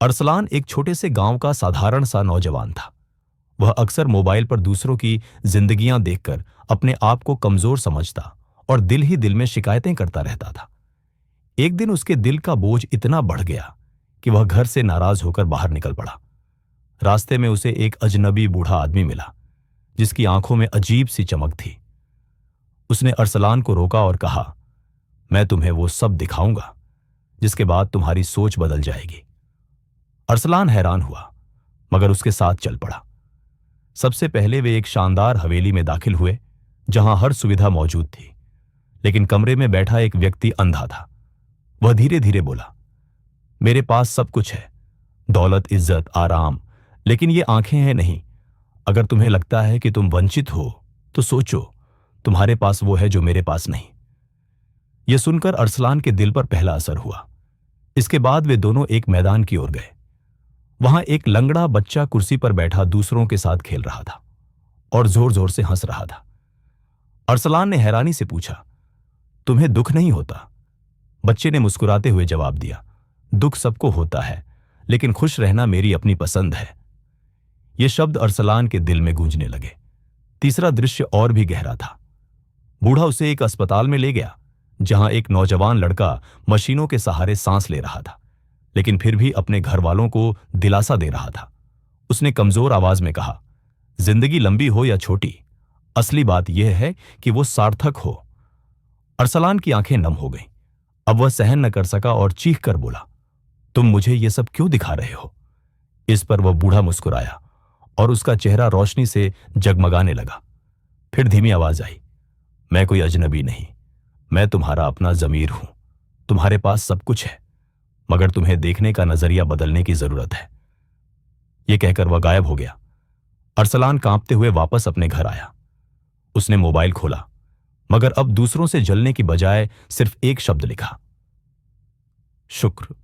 अरसलान एक छोटे से गांव का साधारण सा नौजवान था। वह अक्सर मोबाइल पर दूसरों की जिंदगियां देखकर अपने आप को कमजोर समझता और दिल ही दिल में शिकायतें करता रहता था। एक दिन उसके दिल का बोझ इतना बढ़ गया कि वह घर से नाराज होकर बाहर निकल पड़ा। रास्ते में उसे एक अजनबी बूढ़ा आदमी मिला जिसकी आंखों में अजीब सी चमक थी। उसने अरसलान को रोका और कहा, मैं तुम्हें वो सब दिखाऊंगा जिसके बाद तुम्हारी सोच बदल जाएगी। अरसलान हैरान हुआ मगर उसके साथ चल पड़ा। सबसे पहले वे एक शानदार हवेली में दाखिल हुए जहां हर सुविधा मौजूद थी, लेकिन कमरे में बैठा एक व्यक्ति अंधा था। वह धीरे धीरे बोला, मेरे पास सब कुछ है, दौलत, इज्जत, आराम, लेकिन ये आंखें हैं नहीं। अगर तुम्हें लगता है कि तुम वंचित हो तो सोचो, तुम्हारे पास वो है जो मेरे पास नहीं। यह सुनकर अरसलान के दिल पर पहला असर हुआ। इसके बाद वे दोनों एक मैदान की ओर गए। वहां एक लंगड़ा बच्चा कुर्सी पर बैठा दूसरों के साथ खेल रहा था और जोर जोर से हंस रहा था। अरसलान ने हैरानी से पूछा, तुम्हें दुख नहीं होता? बच्चे ने मुस्कुराते हुए जवाब दिया, दुख सबको होता है, लेकिन खुश रहना मेरी अपनी पसंद है। ये शब्द अरसलान के दिल में गूंजने लगे। तीसरा दृश्य और भी गहरा था। बूढ़ा उसे एक अस्पताल में ले गया जहां एक नौजवान लड़का मशीनों के सहारे सांस ले रहा था, लेकिन फिर भी अपने घर वालों को दिलासा दे रहा था। उसने कमजोर आवाज में कहा, जिंदगी लंबी हो या छोटी, असली बात यह है कि वो सार्थक हो। अरसलान की आंखें नम हो गईं। अब वह सहन न कर सका और चीख कर बोला, तुम मुझे ये सब क्यों दिखा रहे हो? इस पर वह बूढ़ा मुस्कुराया और उसका चेहरा रोशनी से जगमगाने लगा। फिर धीमी आवाज आई, मैं कोई अजनबी नहीं, मैं तुम्हारा अपना जमीर हूं। तुम्हारे पास सब कुछ है, मगर तुम्हें देखने का नजरिया बदलने की जरूरत है। यह कहकर वह गायब हो गया। अरसलान कांपते हुए वापस अपने घर आया। उसने मोबाइल खोला, मगर अब दूसरों से जलने की बजाय सिर्फ एक शब्द लिखा, शुक्र।